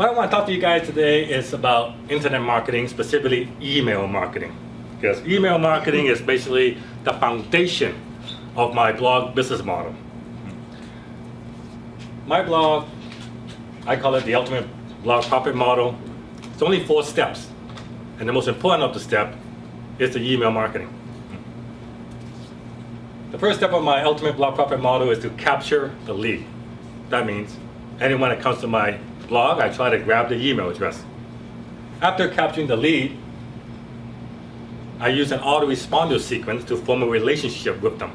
What I want to talk to you guys today is about internet marketing, specifically email marketing. Because email marketing is basically the foundation of my blog business model. My blog, I call it the ultimate blog profit model. It's only 4 steps. And the most important of the step is the email marketing. The first step of my ultimate blog profit model is to capture the lead. That means anyone that comes to my blog, I try to grab the email address. After capturing the lead, I use an autoresponder sequence to form a relationship with them.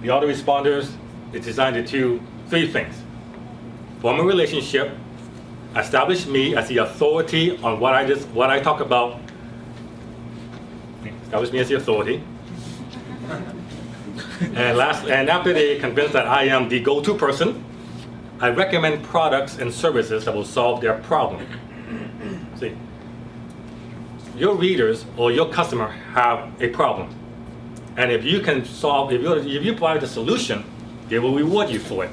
The autoresponders is designed to do 3 things. Form a relationship, establish me as the authority on what I talk about. Establish me as the authority. And after they convince that I am the go-to person, I recommend products and services that will solve their problem. See, your readers or your customer have a problem, and if you can solve, if you provide the solution, they will reward you for it.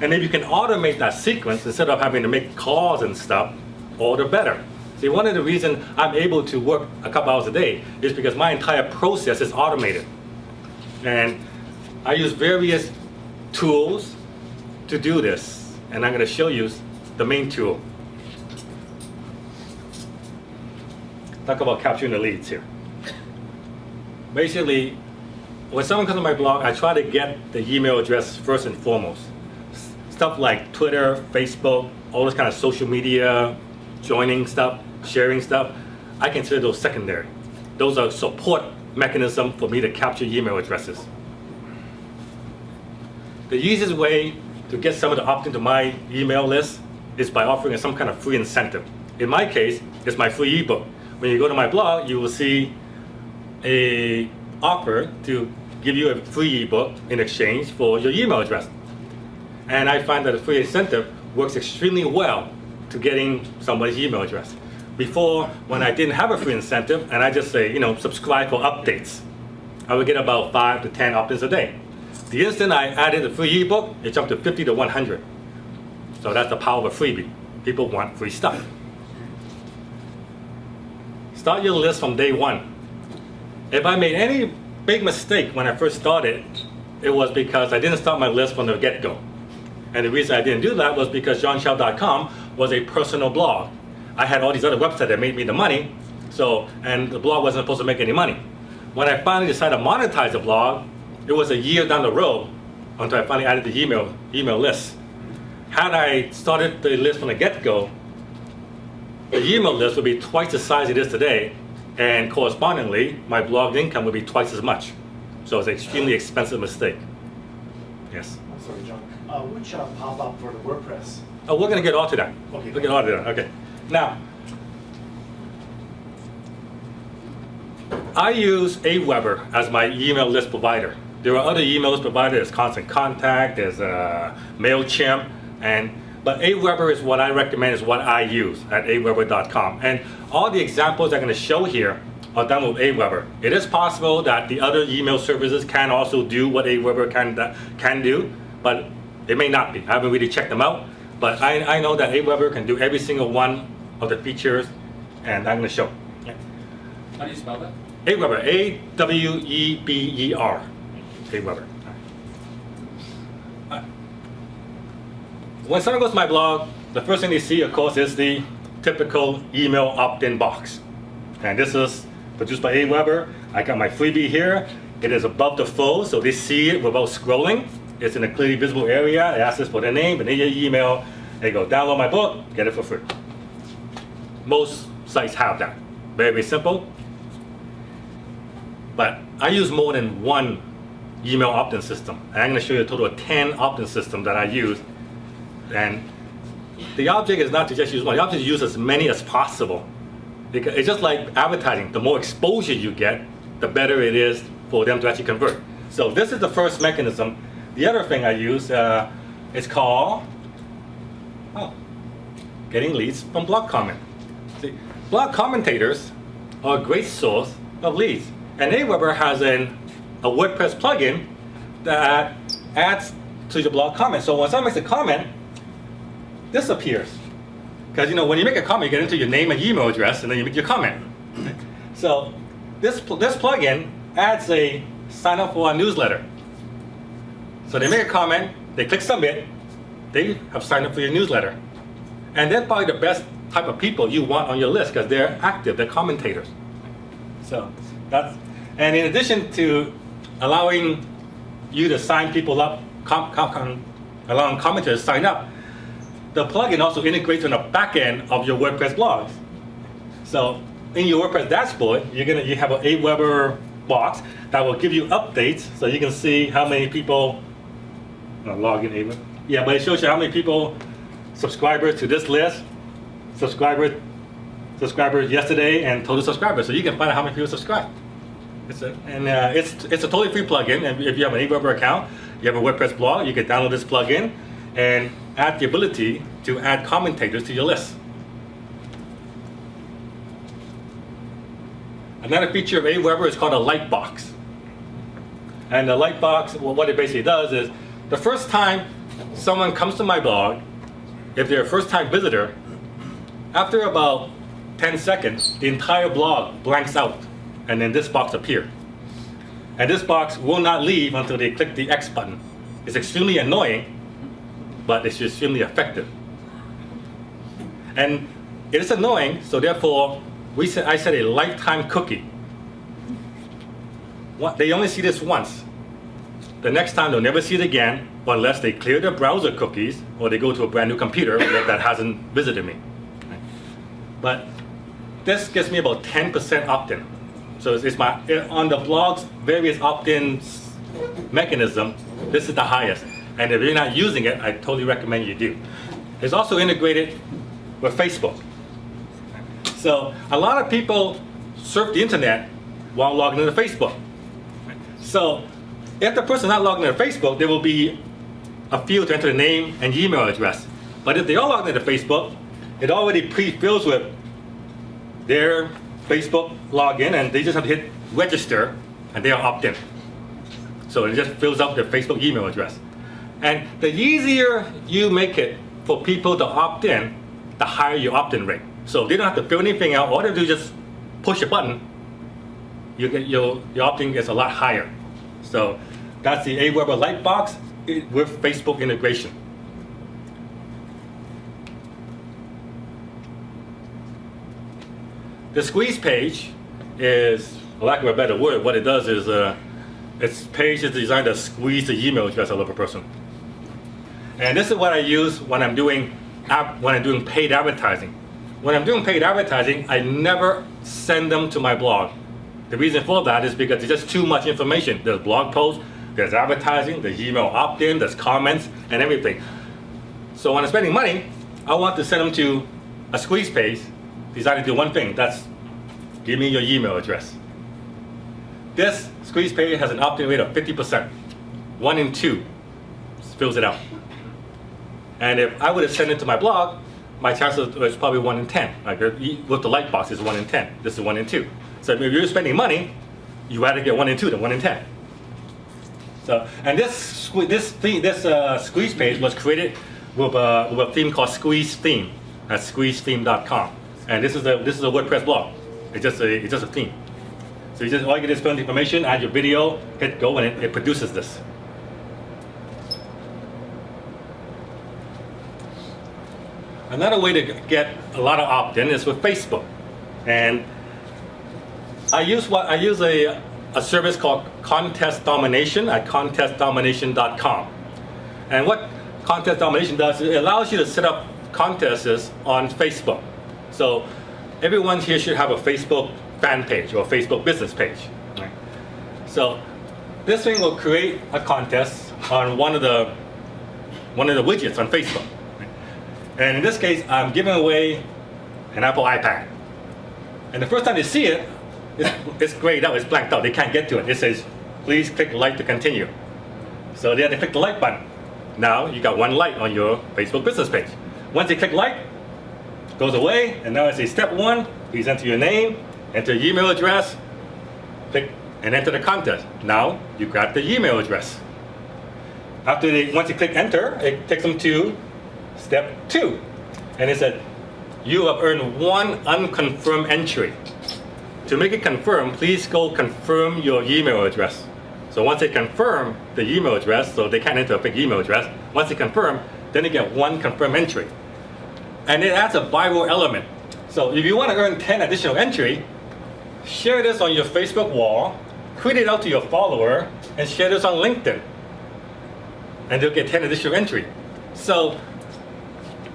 And if you can automate that sequence instead of having to make calls and stuff, all the better. See, one of the reasons I'm able to work a couple hours a day is because my entire process is automated. And I use various tools to do this. And I'm going to show you the main tool. Talk about capturing the leads here. Basically, when someone comes to my blog, I try to get the email address first and foremost. Stuff like Twitter, Facebook, all this kind of social media, joining stuff, sharing stuff, I consider those secondary. Those are support mechanism for me to capture email addresses. The easiest way to get someone to opt into my email list is by offering some kind of free incentive. In my case, it's my free ebook. When you go to my blog, you will see an offer to give you a free ebook in exchange for your email address. And I find that a free incentive works extremely well to getting somebody's email address. Before, when I didn't have a free incentive, and I just say, subscribe for updates, I would get about 5 to 10 opt-ins a day. The instant I added a free ebook, it jumped to 50 to 100. So that's the power of a freebie. People want free stuff. Start your list from day 1. If I made any big mistake when I first started, it was because I didn't start my list from the get-go. And the reason I didn't do that was because JohnChow.com was a personal blog. I had all these other websites that made me the money, and the blog wasn't supposed to make any money. When I finally decided to monetize the blog, it was a year down the road until I finally added the email list. Had I started the list from the get-go, the email list would be twice the size it is today, and correspondingly, my blog income would be twice as much. So it's an extremely expensive mistake. Yes? I'm sorry, John. Which pop-up for the WordPress? Oh, we're going to get all to that. Okay. We'll get all to that. Okay. Now, I use Aweber as my email list provider. There are other email list providers. There's Constant Contact, there's MailChimp, but Aweber is what I recommend, is what I use at aweber.com. And all the examples I'm going to show here are done with Aweber. It is possible that the other email services can also do what Aweber can do, but it may not be. I haven't really checked them out, but I know that Aweber can do every single one of the features, and I'm going to show. How do you spell that? Aweber, A-W-E-B-E-R. Aweber. When someone goes to my blog, the first thing they see, of course, is the typical email opt-in box. And this is produced by Aweber. I got my freebie here. It is above the fold, so they see it without scrolling. It's in a clearly visible area. It asks for their name and their email. They go, download my book, get it for free. Most sites have that. Very simple. But I use more than one email opt-in system. And I'm going to show you a total of 10 opt-in systems that I use. And the object is not to just use one. The object is to use as many as possible. Because it's just like advertising. The more exposure you get, the better it is for them to actually convert. So this is the first mechanism. The other thing I use is called getting leads from blog comment. See, blog commentators are a great source of leads. And Aweber has a WordPress plugin that adds to your blog comment. So when someone makes a comment, this appears. Because when you make a comment, you get into your name and email address, and then you make your comment. So this plugin adds a sign up for a newsletter. So they make a comment, they click submit, they have signed up for your newsletter. And they're probably the best type of people you want on your list because they're active, they're commentators. So and in addition to allowing you to sign people up, allowing commenters to sign up, the plugin also integrates on the back end of your WordPress blogs. So in your WordPress dashboard, you have an Aweber box that will give you updates, so you can see how many people log in Aweber. Yeah, but it shows you how many people, subscribers to this list, subscribers yesterday, and total subscribers. So you can find out how many people subscribe. It's a totally free plugin, and if you have an Aweber account, you have a WordPress blog, you can download this plugin and add the ability to add commentators to your list. Another feature of Aweber is called a Lightbox. And the Lightbox, well, what it basically does is, the first time someone comes to my blog, if they're a first-time visitor, after about 10 seconds, the entire blog blanks out, and then this box appears. And this box will not leave until they click the X button. It's extremely annoying, but it's extremely effective. And it is annoying, so therefore, I set a lifetime cookie. They only see this once. The next time they'll never see it again, unless they clear their browser cookies or they go to a brand new computer that hasn't visited me. But this gets me about 10% opt-in. So on the blog's various opt-in mechanism, this is the highest. And if you're not using it, I totally recommend you do. It's also integrated with Facebook. So a lot of people surf the internet while logging into Facebook. So if the person is not logged into Facebook, there will be a field to enter the name and email address. But if they are logged into Facebook, it already pre-fills with their Facebook login, and they just have to hit register, and they are opt-in. So it just fills up their Facebook email address. And the easier you make it for people to opt in, the higher your opt-in rate. So they don't have to fill anything out. All they do is just push a button. Your opt-in gets a lot higher. So that's the Aweber Lightbox with Facebook integration. The squeeze page is, for lack of a better word, what it does is its page is designed to squeeze the email address out of a person. And this is what I use when I'm doing paid advertising. When I'm doing paid advertising, I never send them to my blog. The reason for that is because it's just too much information. There's blog posts, there's advertising, there's email opt-in, there's comments, and everything. So when I'm spending money, I want to send them to a squeeze page designed to do one thing. That's give me your email address. This squeeze page has an opt-in rate of 50%. 1 in 2 fills it out. And if I would have sent it to my blog, my chances is probably 1 in 10. Like with the Lightbox, it's 1 in 10. This is 1 in 2. So if you're spending money, you rather get 1 in 2 than 1 in 10. So, and this squeeze page was created with a theme called Squeeze Theme at squeezetheme.com. And this is a WordPress blog. It's just a theme. So all you get is fill in the information, add your video, hit go, and it produces this. Another way to get a lot of opt-in is with Facebook. And I use a service called Contest Domination at contestdomination.com. And what Contest Domination does is it allows you to set up contests on Facebook. So everyone here should have a Facebook fan page or a Facebook business page. Right? So this thing will create a contest on one of the widgets on Facebook. And in this case, I'm giving away an Apple iPad. And the first time they see it, it's grayed out, it's blanked out, they can't get to it. It says, please click like to continue. So they have to click the like button. Now you got 1 like on your Facebook business page. Once they click like, it goes away, and now I say step 1, please enter your name, enter your email address, click and enter the contest. Now you got the email address. Once you click enter, it takes them to step 2. And it said, you have earned one unconfirmed entry. To make it confirm, please go confirm your email address. So once they confirm the email address, so they can't enter a fake email address, once they confirm, then they get one confirmed entry. And it adds a viral element. So if you want to earn 10 additional entry, share this on your Facebook wall, tweet it out to your follower, and share this on LinkedIn. And they'll get 10 additional entry. So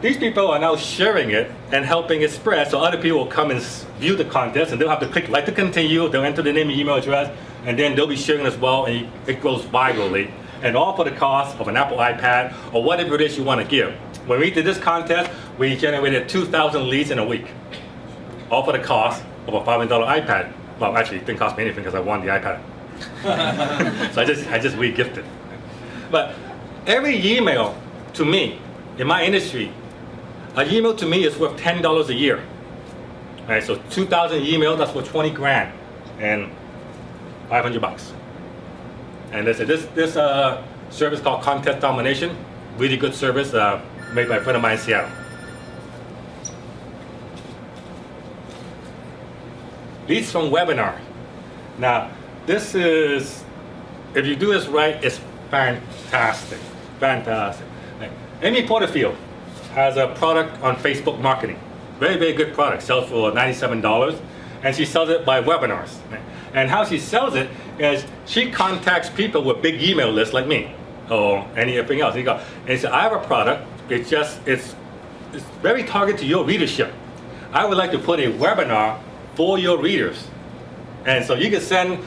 these people are now sharing it and helping it spread, so other people will come and view the contest, and they'll have to click like to continue, they'll enter the name and email address, and then they'll be sharing as well, and it goes virally. And all for the cost of an Apple iPad or whatever it is you want to give. When we did this contest, we generated 2,000 leads in a week. All for the cost of a $500 iPad. Well, actually, it didn't cost me anything because I won the iPad. So I just re-gifted. But every email to me, in my industry, an email to me is worth $10 a year. All right, so 2,000 emails, that's worth 20 grand and 500 bucks. And this service called Contest Domination, really good service made by a friend of mine in Seattle. Leads from webinar. Now, this is, if you do this right, it's fantastic, fantastic. Amy Porterfield has a product on Facebook marketing. Very, very good product, sells for $97, and she sells it by webinars. And how she sells it is she contacts people with big email lists like me or anything else. And she says, I have a product, it's very targeted to your readership. I would like to put a webinar for your readers. And so you can send,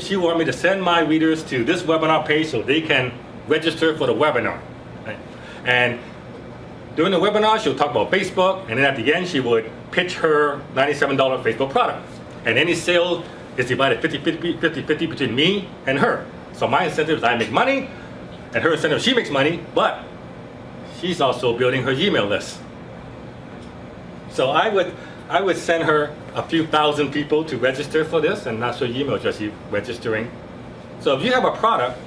she wanted me to send my readers to this webinar page so they can register for the webinar. Right? And during the webinar, she'll talk about Facebook, and then at the end, she would pitch her $97 Facebook product. And any sale is divided 50-50 between me and her. So my incentive is I make money, and her incentive, she makes money, but she's also building her email list. So I would send her a few thousand people to register for this, and that's her email address she's registering. So if you have a product,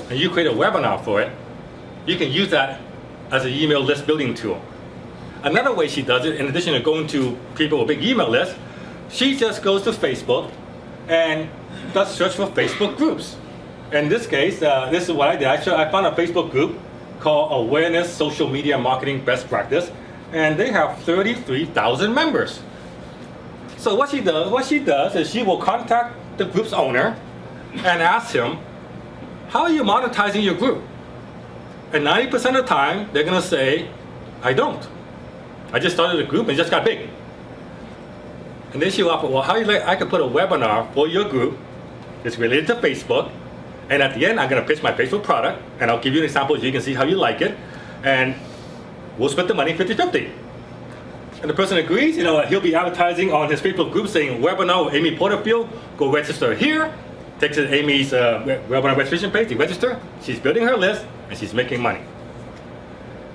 and you create a webinar for it, you can use that as an email list building tool. Another way she does it, in addition to going to people with big email lists, she just goes to Facebook and does search for Facebook groups. In this case, this is what I did. I found a Facebook group called Awareness Social Media Marketing Best Practice, and they have 33,000 members. So what she does is she will contact the group's owner and ask him, how are you monetizing your group? And 90% of the time, they're gonna say, I don't. I just started a group and it just got big. And then she'll offer, well, how do you like, I could put a webinar for your group. It's related to Facebook. And at the end, I'm gonna pitch my Facebook product, and I'll give you an example so you can see how you like it. And we'll split the money 50-50. And the person agrees, he'll be advertising on his Facebook group saying, webinar with Amy Porterfield, go register here. Takes it to Amy's webinar registration page, they register, she's building her list, and she's making money.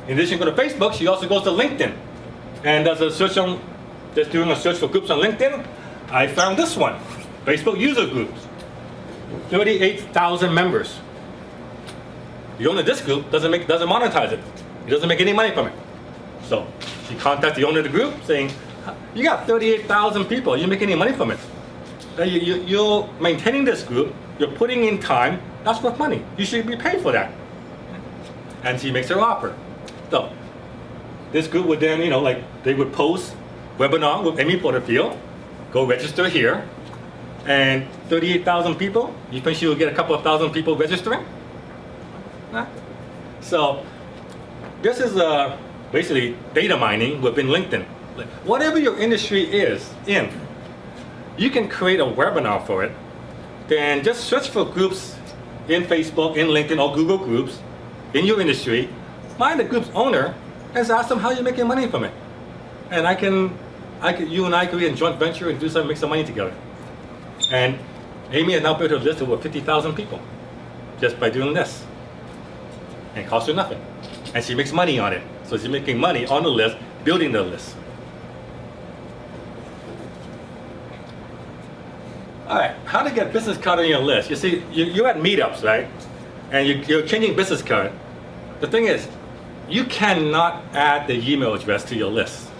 In addition to Facebook, she also goes to LinkedIn and does a search on, just doing a search for groups on LinkedIn. I found this one, Facebook user groups, 38,000 members. The owner of this group doesn't monetize it. He doesn't make any money from it. So she contacts the owner of the group saying, you got 38,000 people, you make any money from it? You're maintaining this group, you're putting in time, that's worth money. You should be paid for that. And she makes her offer. So this group would then, they would post webinar with Amy Porterfield, go register here, and 38,000 people, you think she will get a couple of thousand people registering? Nah. So this is basically data mining within LinkedIn. Whatever your industry is in, you can create a webinar for it, then just search for groups in Facebook, in LinkedIn, or Google Groups in your industry, find the group's owner, and ask them how you're making money from it. And you and I could be in joint venture and do something, make some money together. And Amy has now built her list of over 50,000 people just by doing this. And it costs her nothing. And she makes money on it. So she's making money on the list, building the list. All right, how to get business card on your list? You see, you're at meetups, right? And you're changing business card. The thing is, you cannot add the email address to your list.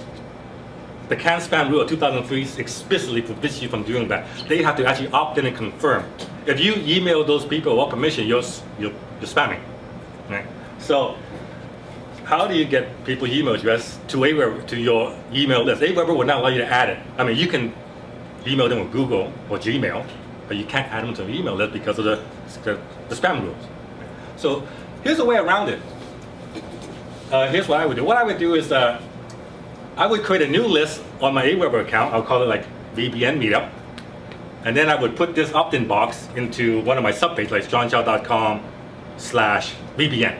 The can spam rule of 2003 explicitly forbids you from doing that. They have to actually opt in and confirm. If you email those people without permission, you're spamming. Right? So how do you get people's email address to Aweber, to your email list? Aweber will not allow you to add it. I mean, you can email them with Google or Gmail, but you can't add them to the email list because of the spam rules. So here's a way around it. Here's what I would do. What I would do is I would create a new list on my Aweber account. I'll call it like VBN Meetup. And then I would put this opt-in box into one of my subpages, like johnchow.com/VBN.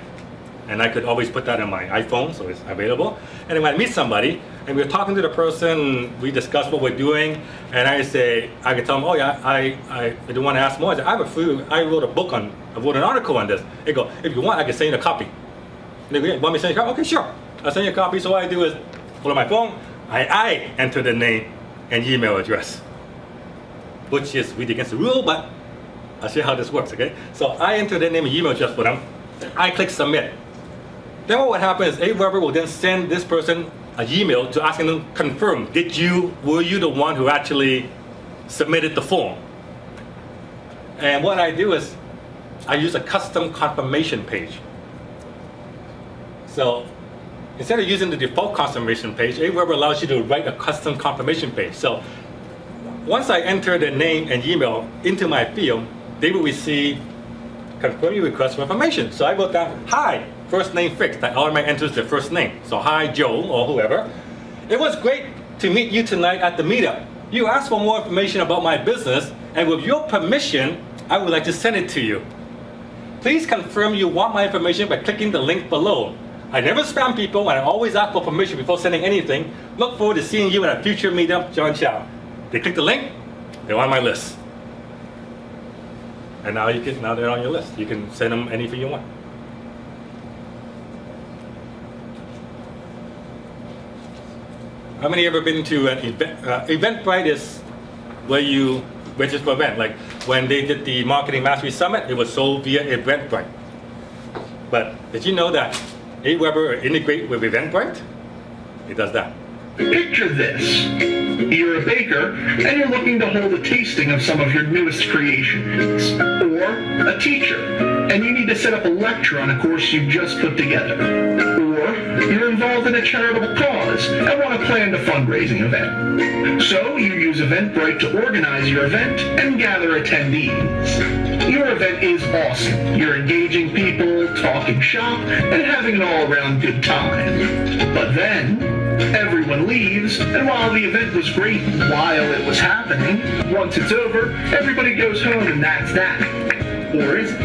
And I could always put that on my iPhone, so it's available. And then when I meet somebody, and we're talking to the person, we discuss what we're doing, and I say, I can tell them, oh yeah, I do want to ask more. I say, I wrote a book I wrote an article on this. They go, if you want, I can send you a copy. And they go, want me to send you a copy? Okay, sure. I'll send you a copy. So what I do is, pull up my phone, I enter the name and email address, which is really against the rule, but I'll show you how this works, okay? So I enter the name and email address for them. I click submit. Then what would happen is Aweber will then send this person an email to asking them confirm, were you the one who actually submitted the form? And what I do is I use a custom confirmation page. So instead of using the default confirmation page, Aweber allows you to write a custom confirmation page. So once I enter the name and email into my field, they will receive confirm your request for information. So I wrote down, hi, first name fixed. That automatically enters their first name. So hi, Joe, or whoever. It was great to meet you tonight at the meetup. You asked for more information about my business, and with your permission, I would like to send it to you. Please confirm you want my information by clicking the link below. I never spam people, and I always ask for permission before sending anything. Look forward to seeing you at a future meetup, John Chow. They click the link, they're on my list. And now they're on your list. You can send them anything you want. How many ever been to an event? Eventbrite is where you register for an event. Like when they did the Marketing Mastery Summit, it was sold via Eventbrite. But did you know that Aweber integrates with Eventbrite? It does that. Picture this. You're a baker, and you're looking to hold a tasting of some of your newest creations. Or a teacher, and you need to set up a lecture on a course you've just put together. Or you're involved in a charitable cause and want to plan a fundraising event. So you use Eventbrite to organize your event and gather attendees. Your event is awesome. You're engaging people, talking shop, and having an all-around good time. But then everyone leaves, and while the event was great while it was happening, once it's over, everybody goes home and that's that. Or is it?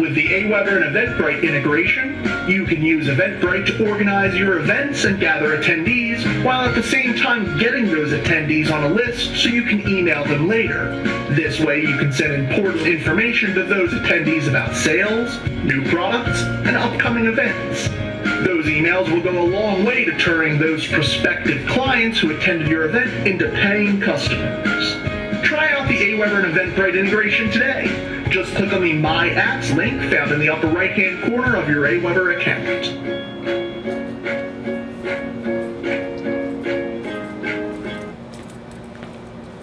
With the Aweber and Eventbrite integration, you can use Eventbrite to organize your events and gather attendees, while at the same time getting those attendees on a list so you can email them later. This way you can send important information to those attendees about sales, new products, and upcoming events. Those emails will go a long way to turning those prospective clients who attended your event into paying customers. Try out the Aweber and Eventbrite integration today. Just click on the My Apps link found in the upper right-hand corner of your Aweber account.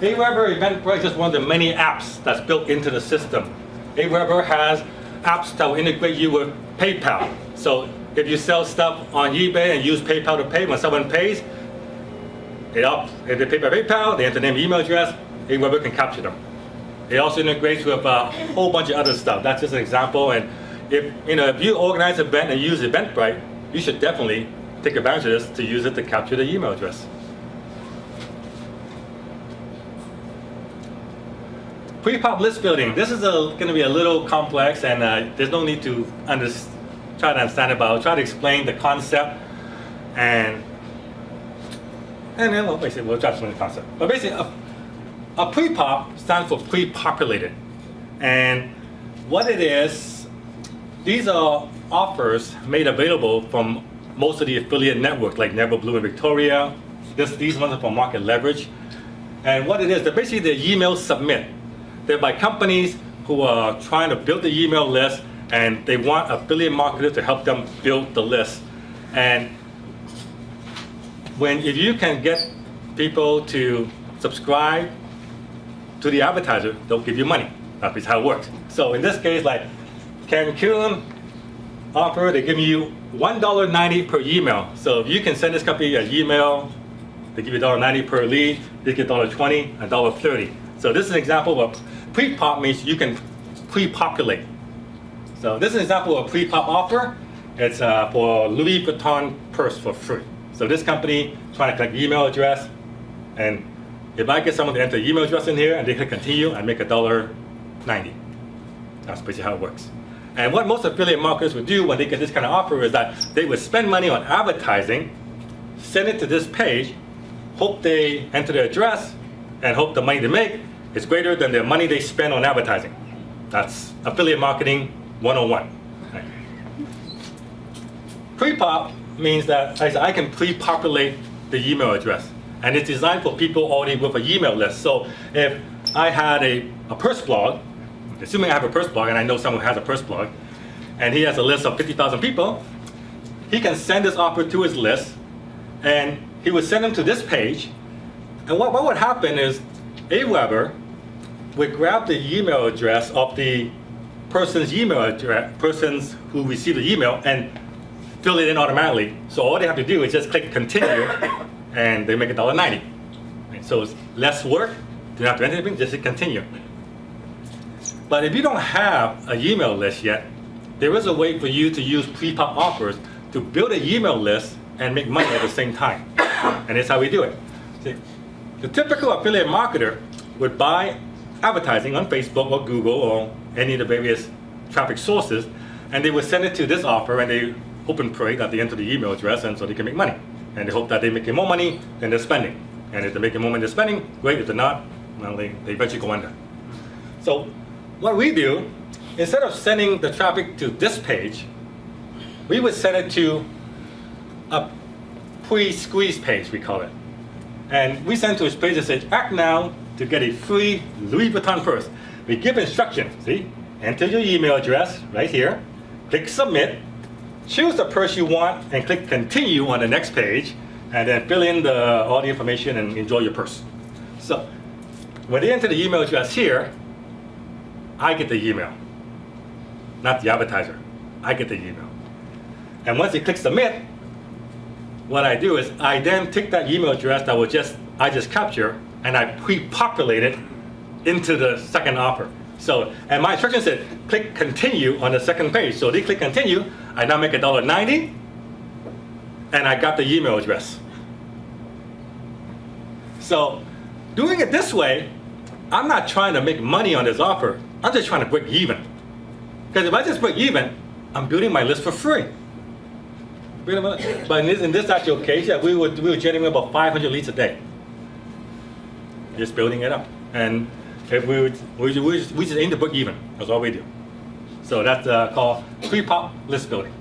Aweber Eventbrite is just one of the many apps that's built into the system. Aweber has apps that will integrate you with PayPal. So if you sell stuff on eBay and use PayPal to pay, when someone pays, if they pay by PayPal, they enter their name and email address, Aweber can capture them. It also integrates with a whole bunch of other stuff. That's just an example. And if you organize an event and use Eventbrite, you should definitely take advantage of this to use it to capture the email address. Pre-pop list building. This is going to be a little complex, and there's no need to try to understand it, but I'll try to explain the concept, and then we'll try to explain the concept. But basically, a pre-pop stands for pre-populated, and what it is, these are offers made available from most of the affiliate networks like Never Blue and Victoria. These ones are from Market Leverage, and what it is, they're basically the email submit. They're by companies who are trying to build the email list, and they want affiliate marketers to help them build the list. And if you can get people to subscribe to the advertiser, they'll give you money. That's how it works. So in this case, like Cancun offer, they give you $1.90 per email. So if you can send this company an email, they give you $1.90 per lead, they get $1.20 and $1.30. So this is an example of pre-pop means you can pre-populate. So this is an example of a pre-pop offer. It's for Louis Vuitton purse for free. So this company trying to collect email address, and if I get someone to enter the email address in here and they click continue, I make $1.90. That's basically how it works. And what most affiliate marketers would do when they get this kind of offer is that they would spend money on advertising, send it to this page, hope they enter their address, and hope the money they make is greater than the money they spend on advertising. That's affiliate marketing 101. Right. Pre-pop means that I can pre-populate the email address. And it's designed for people already with an email list. So if I had a purse blog, assuming I have a purse blog and I know someone who has a purse blog, and he has a list of 50,000 people, he can send this offer to his list, and he would send them to this page. And what would happen is Aweber would grab the email address of the person's email address, persons who received the email, and fill it in automatically. So all they have to do is just click continue, and they make $1.90. Right? So it's less work. You don't have to enter anything, just hit continue. But if you don't have an email list yet, there is a way for you to use pre-pop offers to build an email list and make money at the same time. And that's how we do it. See, the typical affiliate marketer would buy advertising on Facebook or Google or any of the various traffic sources, and they would send it to this offer, and they hope and pray that they enter the email address, and so they can make money. And they hope that they're making more money than they're spending. And if they're making more money than they're spending, great. If they're not, well, they eventually go under. So what we do, instead of sending the traffic to this page, we would send it to a pre-squeeze page, we call it. And we send to a page that says, act now to get a free Louis Vuitton purse. We give instructions, see? Enter your email address right here, click submit, choose the purse you want, and click continue on the next page, and then fill in all the information and enjoy your purse. So when they enter the email address here, I get the email, not the advertiser. I get the email. And once they click submit, what I do is I then take that email address that I just captured, and I pre-populate it into the second offer. So, and my instruction said, click continue on the second page. So they click continue, I now make $1.90, and I got the email address. So doing it this way, I'm not trying to make money on this offer. I'm just trying to break even. Because if I just break even, I'm building my list for free. But in this actual case, yeah, we would generate about 500 leads a day. Just building it up. And if we just aim to break even. That's all we do. So that's called pre-pop list building.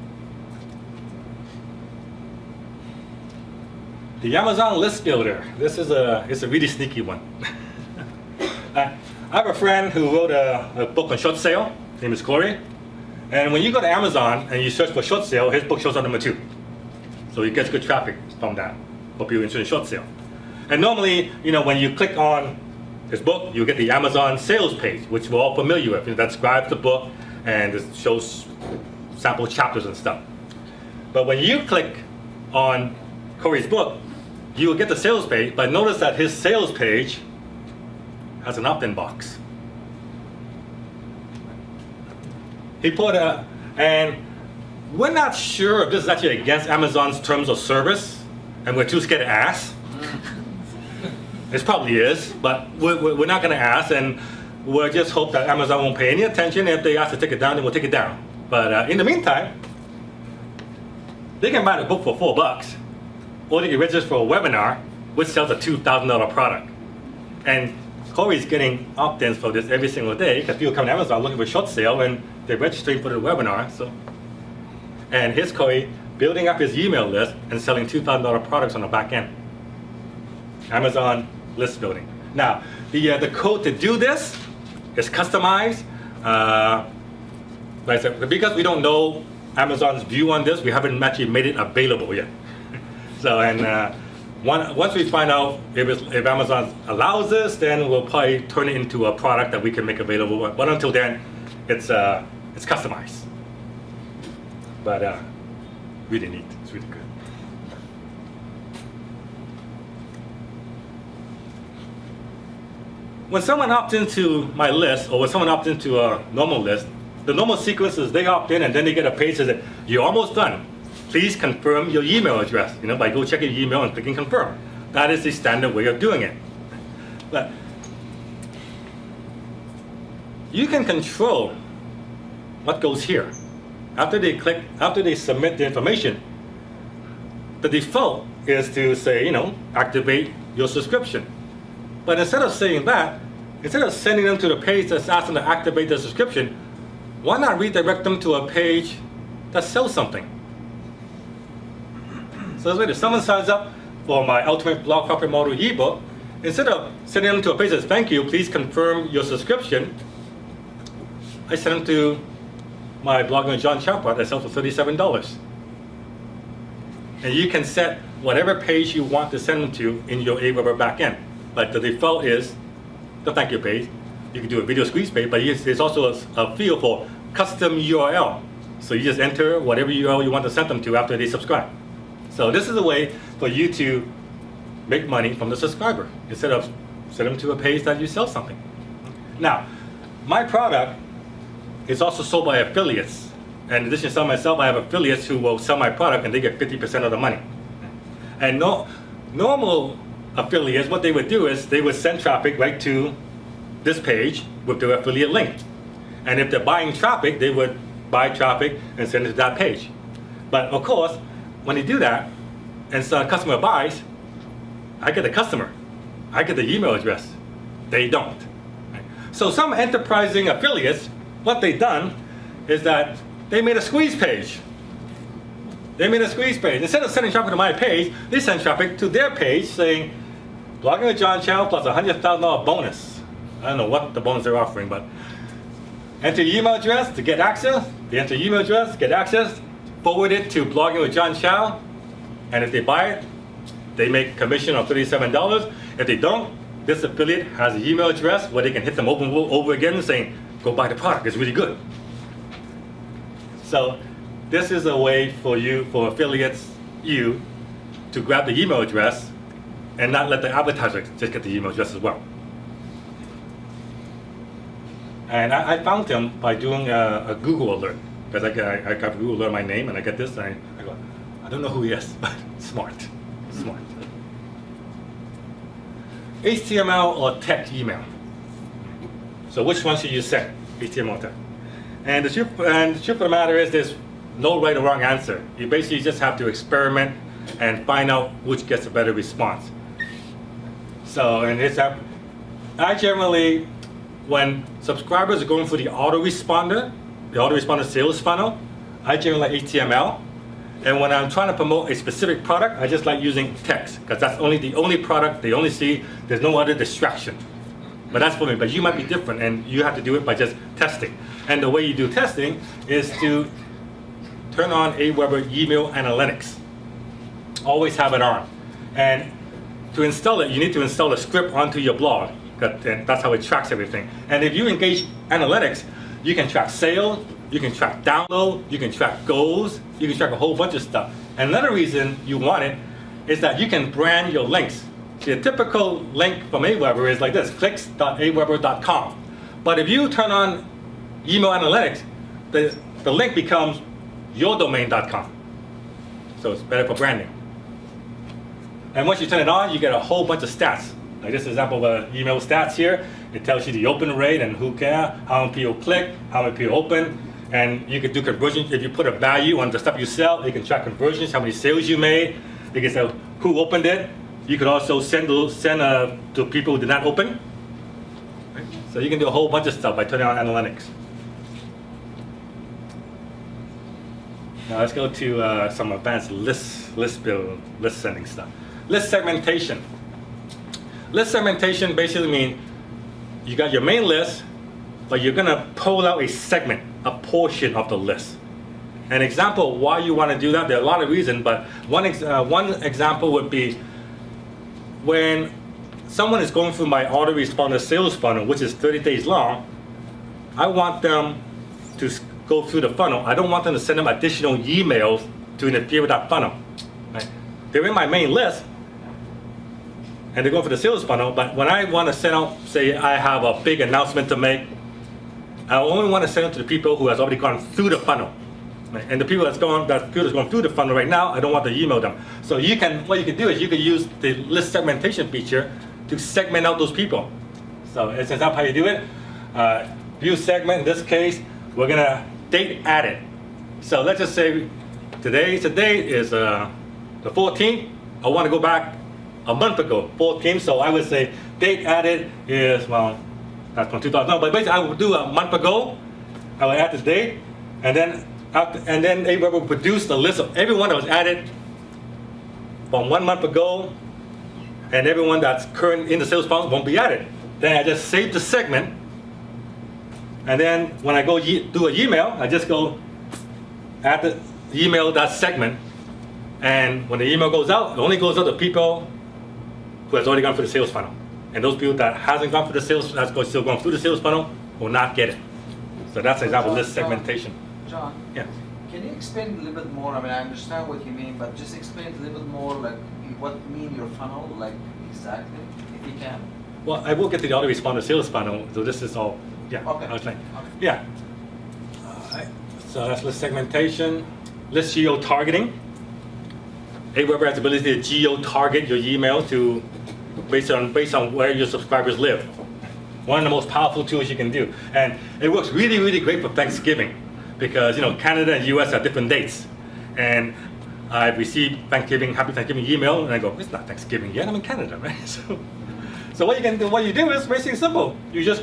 The Amazon List Builder. This is it's a really sneaky one. I have a friend who wrote a book on short sale. His name is Corey. And when you go to Amazon and you search for short sale, his book shows up number 2. So he gets good traffic from that for people interested in short sale. And normally, when you click on his book, you get the Amazon sales page, which we're all familiar with. That describes the book and it shows sample chapters and stuff. But when you click on Corey's book, you will get the sales page, but notice that his sales page has an opt-in box. He put and we're not sure if this is actually against Amazon's terms of service, and we're too scared to ask. It probably is, but we're not going to ask, and we'll just hope that Amazon won't pay any attention. If they ask to take it down, then we'll take it down. But in the meantime, they can buy the book for $4, or they can register for a webinar, which sells a $2,000 product. And Corey's getting opt-ins for this every single day, because people come to Amazon looking for short sale, and they're registering for the webinar. And here's Corey building up his email list and selling $2,000 products on the back end. Amazon list building. Now, the code to do this is customized. Like I said, because we don't know Amazon's view on this. We haven't actually made it available yet. So, and once we find out if Amazon allows this, then we'll probably turn it into a product that we can make available. But until then, it's customized. But really neat. It's really good. When someone opts into my list, or when someone opts into a normal list, the normal sequence is they opt in and then they get a page that says, you're almost done. Please confirm your email address, by go check your email and clicking confirm. That is the standard way of doing it. But you can control what goes here. After they submit the information, the default is to say, activate your subscription. But instead of saying that, instead of sending them to the page that's asking them to activate their subscription, why not redirect them to a page that sells something? So if someone signs up for my Ultimate Blog Profit Model ebook, instead of sending them to a page that says, thank you, please confirm your subscription, I send them to my blog on John Chow part that sells for $37. And you can set whatever page you want to send them to in your Aweber backend. But the default is the thank you page. You can do a video squeeze page, but there's also a field for custom URL. So you just enter whatever URL you want to send them to after they subscribe. So this is a way for you to make money from the subscriber instead of send them to a page that you sell something. Now, my product is also sold by affiliates. And in addition to selling myself, I have affiliates who will sell my product and they get 50% of the money. And normal affiliates, what they would do is they would send traffic right to this page with their affiliate link. And if they're buying traffic, they would buy traffic and send it to that page. But of course, when they do that, and so a customer buys, I get the customer. I get the email address. They don't. So some enterprising affiliates, what they've done is that they made a squeeze page. They made a squeeze page. Instead of sending traffic to my page, they send traffic to their page saying, blogging with John Chow plus $100,000 bonus. I don't know what the bonus they're offering, but enter your email address to get access. They enter your email address, get access, forward it to Blogging with John Chow, and if they buy it, they make commission of $37. If they don't, this affiliate has an email address where they can hit them over again saying, go buy the product, it's really good. So this is a way for affiliates, to grab the email address and not let the advertiser just get the email address as well. And I found them by doing a Google alert, because I got Google alert my name and I get this, and I go, I don't know who he is, but smart. HTML or text email. So which one should you send? HTML or text? And the truth of the matter is there's no right or wrong answer. You basically just have to experiment and find out which gets a better response. So, and it's I generally, when subscribers are going for the autoresponder sales funnel, I generally like HTML. And when I'm trying to promote a specific product, I just like using text, because that's the only product they only see. There's no other distraction. But that's for me. But you might be different, and you have to do it by just testing. And the way you do testing is to turn on Aweber Email Analytics. Always have it on. And to install it, you need to install a script onto your blog. That's how it tracks everything. And if you engage analytics, you can track sales, you can track download, you can track goals, you can track a whole bunch of stuff. And another reason you want it is that you can brand your links. The typical link from Aweber is like this, clicks.aweber.com. But if you turn on email analytics, the link becomes yourdomain.com. So it's better for branding. And once you turn it on, you get a whole bunch of stats. Like this example of email stats here. It tells you the open rate and who care, how many people click, how many people open. And you can do conversions. If you put a value on the stuff you sell, you can track conversions, how many sales you made. You can say who opened it. You could also send to people who did not open. Right? So you can do a whole bunch of stuff by turning on analytics. Now let's go to some advanced list sending stuff. List segmentation. List segmentation basically means you got your main list, but you're gonna pull out a segment, a portion of the list. An example why you want to do that, there are a lot of reasons, but one example would be when someone is going through my autoresponder sales funnel, which is 30 days long, I want them to go through the funnel. I don't want them to send them additional emails to interfere with that funnel. Right? They're in my main list, and they're going for the sales funnel, but when I want to send out, say I have a big announcement to make, I only want to send it to the people who has already gone through the funnel. Right? And the people that's going through the funnel right now, I don't want to email them. So what you can do is you can use the list segmentation feature to segment out those people. So it's an example how you do it. View segment, in this case, we're gonna date added. So let's just say today's date is the 14th. I want to go back a month ago, 14th. So I would say date added is, well, that's from 2000. No, but basically I would do a month ago. I would add the date, and then AWeber will produce the list of everyone that was added from 1 month ago, and everyone that's current in the sales funnel won't be added. Then I just save the segment, and then when I go do an email, I just go add the email that segment, and when the email goes out, it only goes out to people who has already gone through the sales funnel. And those people that hasn't gone through the sales, that's still going through the sales funnel, will not get it. So that's an example of list segmentation. John, Yeah. can you explain a little bit more? I mean, I understand what you mean, but just explain a little bit more, like what mean your funnel, like exactly, if you can. Well, I will get to the autoresponder sales funnel, so this is all, yeah. Okay. I was like, Okay. yeah. So that's list segmentation, list geo targeting. AWeber has the ability to geo target your email to based on where your subscribers live. One of the most powerful tools you can do, and it works really, really great for Thanksgiving, because Canada and US have different dates, and I received Happy Thanksgiving email, and I go, it's not Thanksgiving yet, I'm in Canada, right? So what you do is basically simple. You just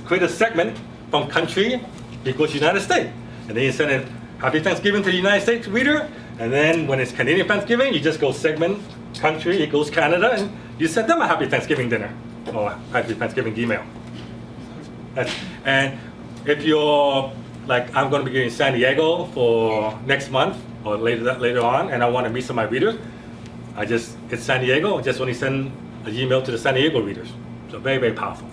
create a segment from country equals United States, and then you send it Happy Thanksgiving to the United States reader, and then when it's Canadian Thanksgiving, you just go segment country equals Canada, and you send them a Happy Thanksgiving dinner or Happy Thanksgiving email. And if you're like, I'm going to be in San Diego for next month or later on, and I want to meet some of my readers, it's San Diego. I just only send an email to the San Diego readers. So very, very powerful.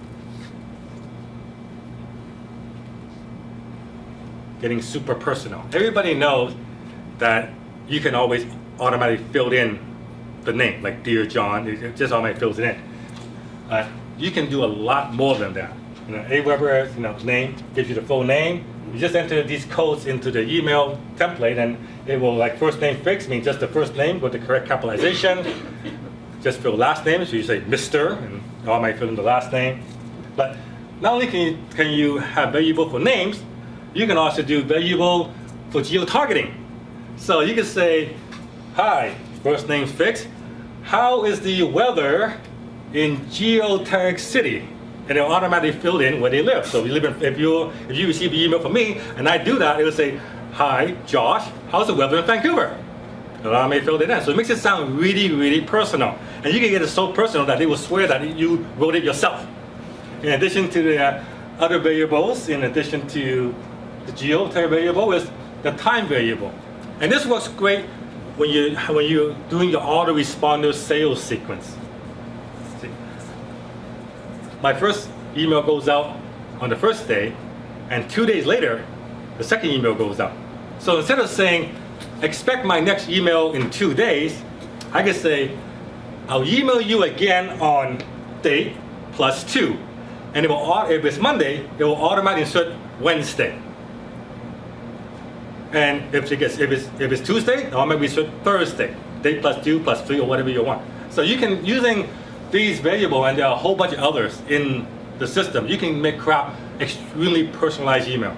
Getting super personal. Everybody knows that you can always automatically fill in the name, like Dear John, it just automatically fills it in. You can do a lot more than that. AWeber, name gives you the full name. You just enter these codes into the email template, and it will, like, first name fix means just the first name with the correct capitalization. Just fill last name, so you say Mr. and automatically fill in the last name. But not only can you have variable for names, you can also do variable for geo-targeting. So you can say, hi, first name fixed, how is the weather in Geotag City? And it'll automatically fill in where they live. So if you receive an email from me and I do that, it will say, hi, Josh, how's the weather in Vancouver? It'll automatically fill it in. So it makes it sound really, really personal. And you can get it so personal that they will swear that you wrote it yourself. In addition to the other variables, in addition to the geotag variable, is the time variable. And this works great when you're doing your autoresponder sales sequence. See? My first email goes out on the first day, and 2 days later, the second email goes out. So instead of saying, expect my next email in 2 days, I can say, I'll email you again on date +2. And if it's Monday, it will automatically insert Wednesday. And if it's Tuesday, it'll automatically insert Thursday, date +2, +3, or whatever you want. So you can, using these variables, and there are a whole bunch of others in the system, you can craft extremely personalized emails.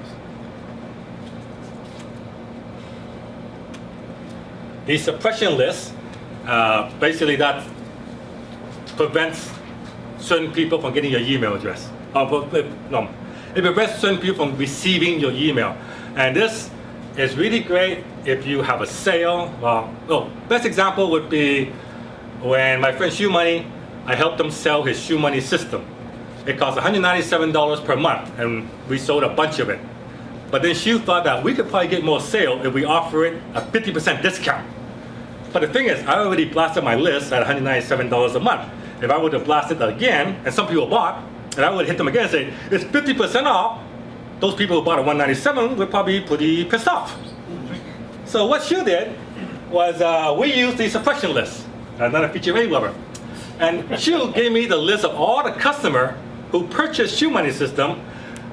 The suppression list, basically that prevents certain people from getting your email address. It prevents certain people from receiving your email. And this is really great if you have a sale. Best example would be when my friend Shoe Money, I helped him sell his Shoe Money system. It cost $197 per month, and we sold a bunch of it. But then Shu thought that we could probably get more sale if we offer it a 50% discount. But the thing is, I already blasted my list at $197 a month. If I were to blast it again, and some people bought, and I would hit them again and say, it's 50% off, those people who bought at $197 would probably be pretty pissed off. So what Shu did was we used the suppression list, another feature of Aweber. And Shu gave me the list of all the customers who purchased Shu Money System.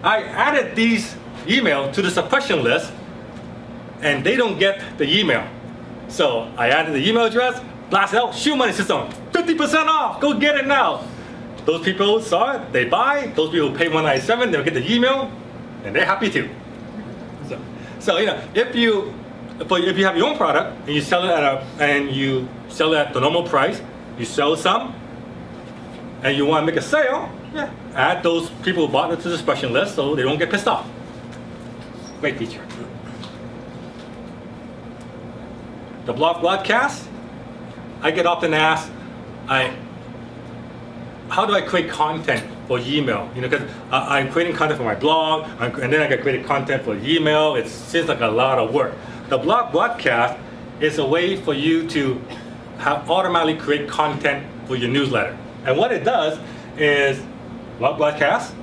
I added these emails to the suppression list, and they don't get the email. So I added the email address, blasted out, Shu Money System, 50% off, go get it now. Those people saw it, they buy. Those people who pay $197, they'll get the email, and they're happy too. So you know, if you have your own product and you sell it at the normal price, you sell some, and you want to make a sale, yeah, add those people who bought it to the suppression list so they don't get pissed off. Great feature. The blog broadcast, I get often asked, how do I create content for email? You know, because I'm creating content for my blog, and then I got creating content for email. It seems like a lot of work. The blog broadcast is a way for you to automatically create content for your newsletter. And what it does is, blog broadcast,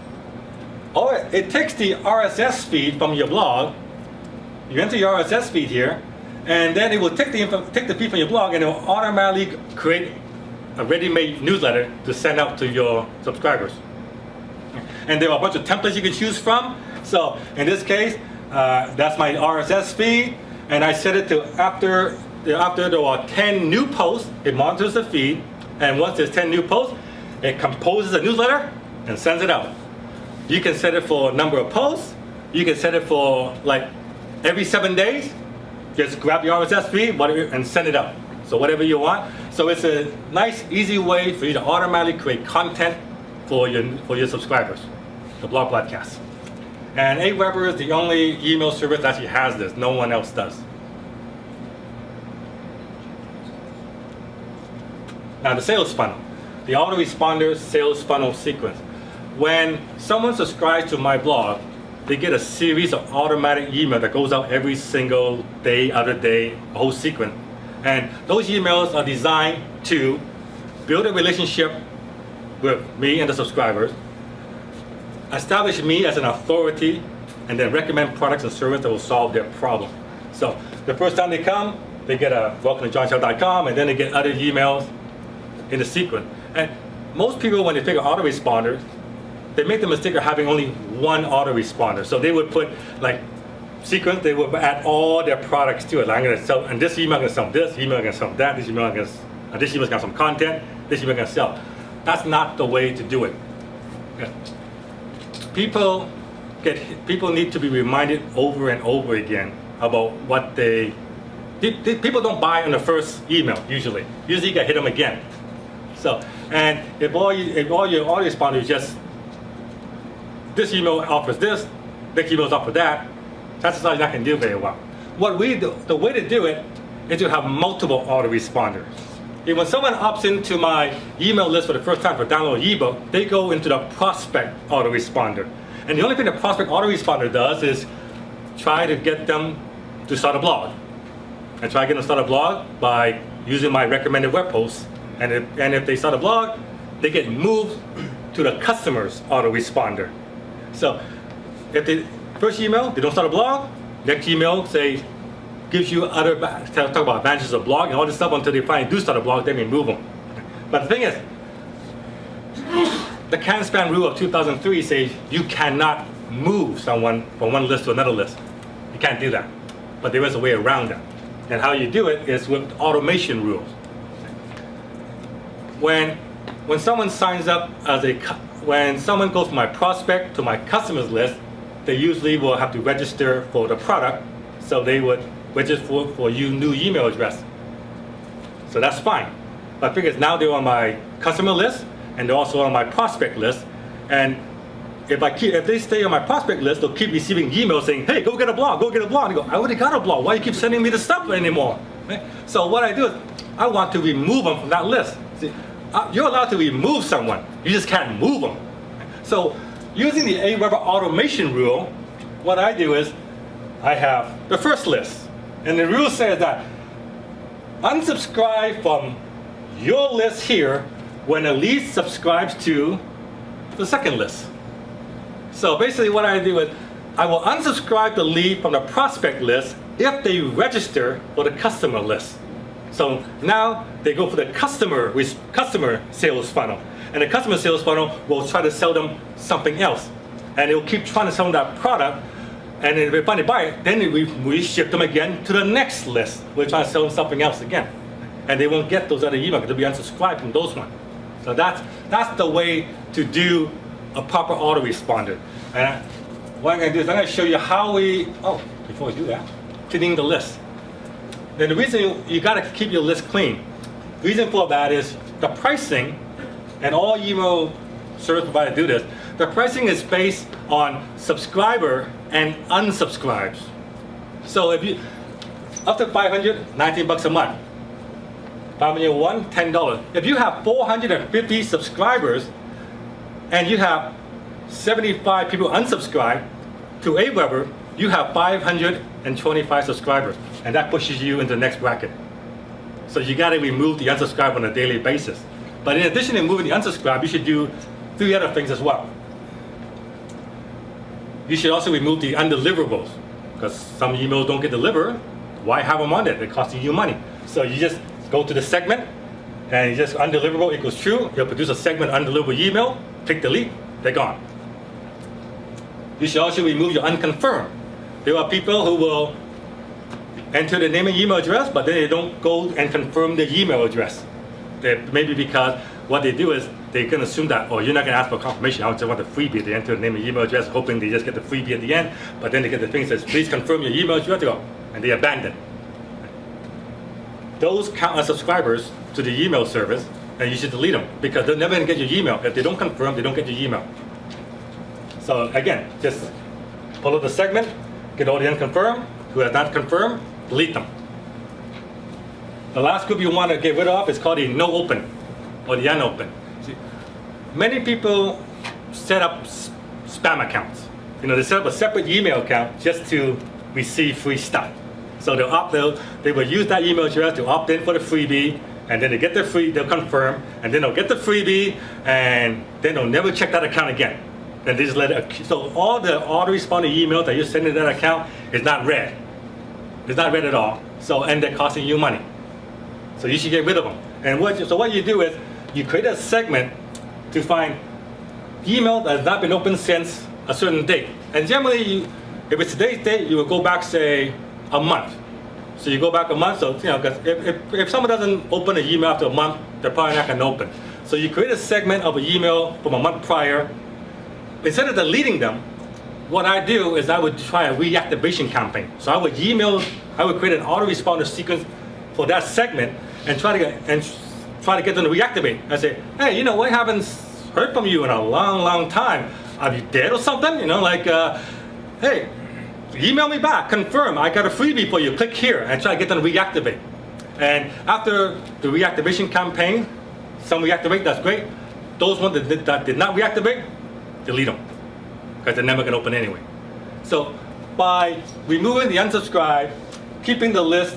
it takes the RSS feed from your blog, you enter your RSS feed here, and then it will take the feed from your blog and it will automatically create a ready-made newsletter to send out to your subscribers. And there are a bunch of templates you can choose from. So in this case, that's my RSS feed, and I set it to after there are 10 new posts, it monitors the feed, and once there's 10 new posts, it composes a newsletter and sends it out. You can set it for a number of posts. You can set it for like every 7 days. Just grab your RSS feed and send it out. So whatever you want. So it's a nice, easy way for you to automatically create content for your subscribers, the blog broadcast. And Aweber is the only email service that actually has this. No one else does. Now the sales funnel, the autoresponder sales funnel sequence. When someone subscribes to my blog, they get a series of automatic email that goes out every single day, other day, a whole sequence. And those emails are designed to build a relationship with me and the subscribers, establish me as an authority, and then recommend products and services that will solve their problem. So the first time they come, they get a welcome to johnshell.com, and then they get other emails in the sequence. And most people, when they think of autoresponders, they make the mistake of having only one autoresponder. So they would put like sequence, they would add all their products to it. Like I'm going to sell, and this email I'm going to sell this email I'm going to sell that, this email I'm going to, this email's got some content, this email I'm going to sell. That's not the way to do it. Yeah. People need to be reminded over and over again about what people don't buy on the first email usually. Usually you got to hit them again. So, and if all your autoresponders just this email offers this, next email offers that, chances are you're not going to do very well. What we do, the way to do it is to have multiple autoresponders. When someone opts into my email list for the first time for download an ebook, they go into the prospect autoresponder. And the only thing the prospect autoresponder does is try to get them to start a blog. And try to get them to start a blog by using my recommended web posts. And if they start a blog, they get moved to the customer's autoresponder. So if the first email, they don't start a blog, next email, say, gives you other, talk about advantages of blog and all this stuff until they finally do start a blog, they may move them. But the thing is, the CAN-SPAN rule of 2003 says you cannot move someone from one list to another list. You can't do that. But there is a way around that. And how you do it is with automation rules. When someone signs up when someone goes from my prospect to my customers list, they usually will have to register for the product, so they would register for your new email address. So that's fine. But the thing is, now they're on my customer list and they're also on my prospect list. And if they stay on my prospect list, they'll keep receiving emails saying, hey, go get a blog, go get a blog. And I go, I already got a blog. Why do you keep sending me the stuff anymore? Right? So what I do is, I want to remove them from that list. See, you're allowed to remove someone. You just can't move them. So using the Aweber automation rule, what I do is I have the first list. And the rule says that unsubscribe from your list here when a lead subscribes to the second list. So basically what I do is I will unsubscribe the lead from the prospect list if they register for the customer list. So now they go for the customer sales funnel. And the customer sales funnel will try to sell them something else. And it will keep trying to sell them that product. And if they finally buy it, then we shift them again to the next list. We're trying to sell them something else again. And they won't get those other emails. They'll be unsubscribed from those ones. So that's the way to do a proper autoresponder. And what I'm going to do is I'm going to show you how before we do that, cleaning the list. Then the reason you got to keep your list clean, the reason for that is the pricing, and all email service providers do this, the pricing is based on subscriber and unsubscribes. So if you, up to 500, 19 bucks a month. 501, $10. If you have 450 subscribers and you have 75 people unsubscribe to Aweber, you have 525 subscribers, and that pushes you into the next bracket. So you got to remove the unsubscribe on a daily basis. But in addition to removing the unsubscribe, you should do 3 other things as well. You should also remove the undeliverables, because some emails don't get delivered. Why have them on there? They're costing you money. So you just go to the segment, and you just undeliverable equals true. You'll produce a segment undeliverable email, click delete, they're gone. You should also remove your unconfirmed. There are people who will enter the name and email address, but then they don't go and confirm the email address. Maybe because what they do is they can assume that, oh, you're not going to ask for confirmation. I just want the freebie. They enter the name and email address, hoping they just get the freebie at the end. But then they get the thing that says, please confirm your email address, and they abandon. Those count as subscribers to the email service, and you should delete them because they're never going to get your email. If they don't confirm, they don't get your email. So again, just follow the segment, get all the unconfirmed. Who has not confirmed, delete them. The last group you want to get rid of is called the no open or the unopened. See, many people set up spam accounts. They set up a separate email account just to receive free stuff. So they will use that email address to opt in for the freebie, and then they get they'll confirm, and then they'll get the freebie, and then they'll never check that account again. And they just let it, so all the autoresponder emails that you're sending to that account is not read. It's not read at all. So, and they're costing you money. So you should get rid of them. And what you do is you create a segment to find email that has not been opened since a certain date. And generally, if it's today's date, you will go back, say, a month. So you go back a month. So because if someone doesn't open an email after a month, they're probably not going to open. So you create a segment of an email from a month prior. Instead of deleting them, what I do is I would try a reactivation campaign. So I would create an autoresponder sequence for that segment and try to get them to reactivate. I say, hey, we haven't heard from you in a long, long time. Are you dead or something? Hey, email me back, confirm, I got a freebie for you, click here, and try to get them to reactivate. And after the reactivation campaign, some reactivate, that's great. Those ones that did not reactivate, delete them, because they're never going to open anyway. So by removing the unsubscribe, keeping the list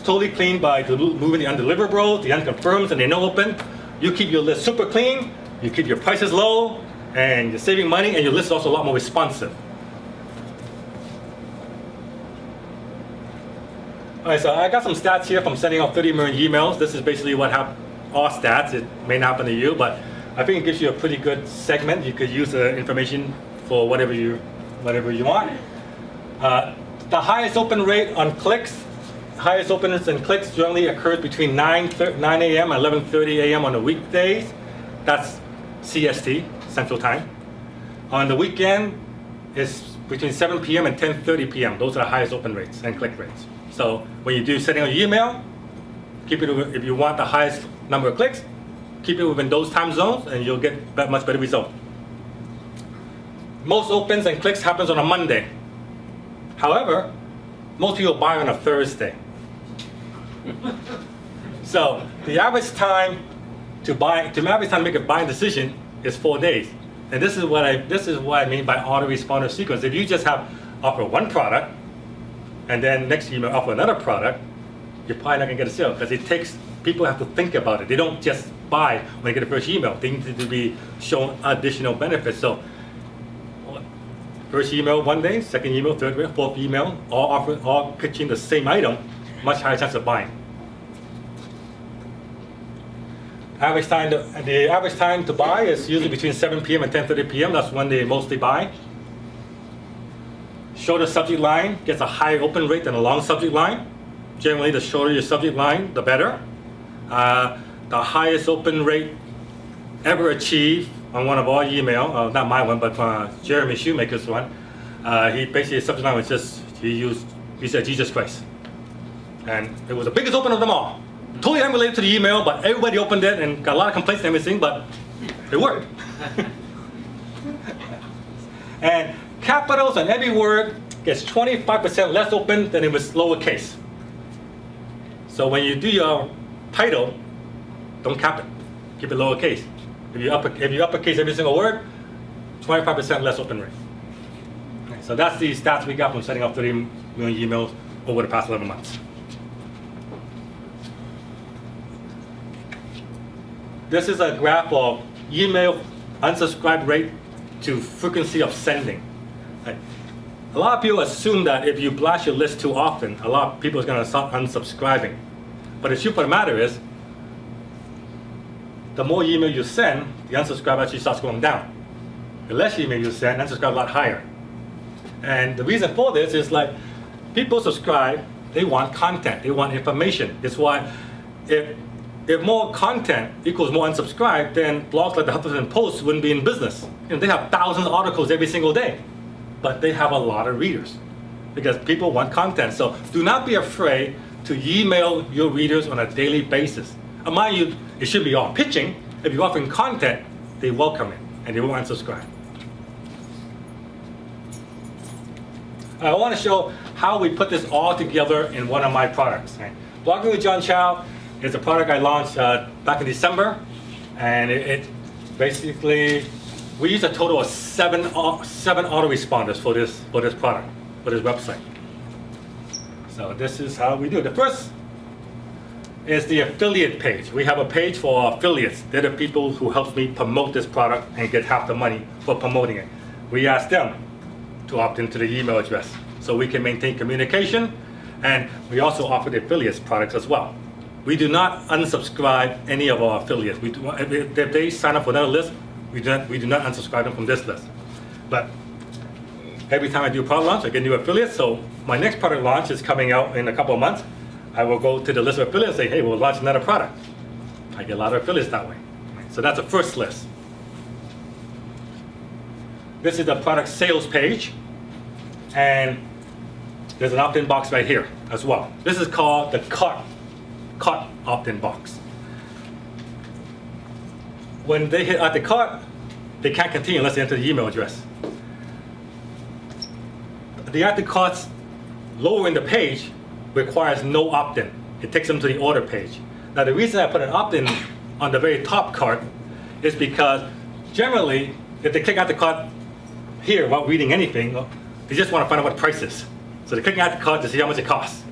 totally clean by removing the undeliverables, the unconfirms, and the no open, you keep your list super clean, you keep your prices low, and you're saving money, and your list is also a lot more responsive. All right, so I got some stats here from sending out 30 million emails. This is basically what happened, all stats. It may not happen to you, but I think it gives you a pretty good segment. You could use the information for whatever you want. The highest open rate on clicks, highest openness in clicks generally occurs between 9 a.m. and 11:30 a.m. on the weekdays. That's CST, Central Time. On the weekend, it's between 7 p.m. and 10:30 p.m. Those are the highest open rates and click rates. So when you do sending out your email, keep it, if you want the highest number of clicks, keep it within those time zones and you'll get much better result. Most opens and clicks happens on a Monday. However, most people buy on a Thursday. So the average time to make a buying decision is 4 days. And this is what I mean by autoresponder sequence. If you just offer one product and then next email offer another product, you're probably not gonna get a sale because it takes, people have to think about it. They don't just buy when they get the first email. They need to be shown additional benefits. So first email one day, second email, third email, fourth email, all pitching the same item, much higher chance of buying. Average time the average time to buy is usually between 7 p.m. and 10:30 p.m. That's when they mostly buy. Shorter subject line gets a higher open rate than a long subject line. Generally, the shorter your subject line, the better. The highest open rate ever achieved on one of our email, not my one, but Jeremy Shoemaker's one. He basically, his subject line was just, he said Jesus Christ. And it was the biggest open of them all. Totally unrelated to the email, but everybody opened it and got a lot of complaints and everything, but it worked. And capitals on every word gets 25% less open than it was lowercase. So when you do your title, don't cap it. Keep it lowercase. If you uppercase every single word, 25% less open rate. Okay, so that's the stats we got from setting up 30 million emails over the past 11 months. This is a graph of email unsubscribe rate to frequency of sending. Right. A lot of people assume that if you blast your list too often, a lot of people are going to start unsubscribing. But the truth of the matter is, the more email you send, the unsubscribe actually starts going down. The less email you send, unsubscribe a lot higher. And the reason for this is like, people subscribe, they want content, they want information. It's why if more content equals more unsubscribe, then blogs like the Huffington Post wouldn't be in business. You know, they have thousands of articles every single day, but they have a lot of readers because people want content. So do not be afraid to email your readers on a daily basis. Mind you, it should be all pitching. If you're offering content, they welcome it and they won't unsubscribe. I want to show how we put this all together in one of my products. Right? Blogging with John Chow is a product I launched back in December, and it basically, we use a total of seven autoresponders for this product, for this website. So this is how we do it. The first is the affiliate page. We have a page for affiliates. They're the people who help me promote this product and get half the money for promoting it. We ask them to opt into the email address so we can maintain communication, and we also offer the affiliates products as well. We do not unsubscribe any of our affiliates. If they sign up for another list, we do not unsubscribe them from this list. But every time I do a product launch, I get new affiliates. So my next product launch is coming out in a couple of months. I will go to the list of affiliates and say, hey, we'll launch another product. I get a lot of affiliates that way. So that's the first list. This is the product sales page. And there's an opt-in box right here as well. This is called the cart opt-in box. When they hit add the cart, they can't continue unless they enter the email address. The add to carts lower in the page requires no opt-in. It takes them to the order page. Now the reason I put an opt-in on the very top cart is because generally, if they click add to cart here without reading anything, they just want to find out what the price is. So they're clicking add to cart to see how much it costs.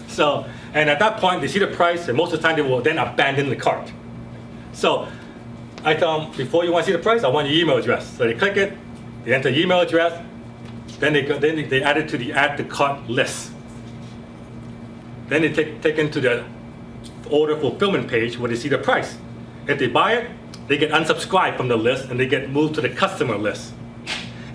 So, and at that point, they see the price, and most of the time they will then abandon the cart. So I tell them, before you want to see the price, I want your email address. So they click it, they enter email address, then they add it to the add to cart list. Then they take into the order fulfillment page where they see the price. If they buy it, they get unsubscribed from the list and they get moved to the customer list.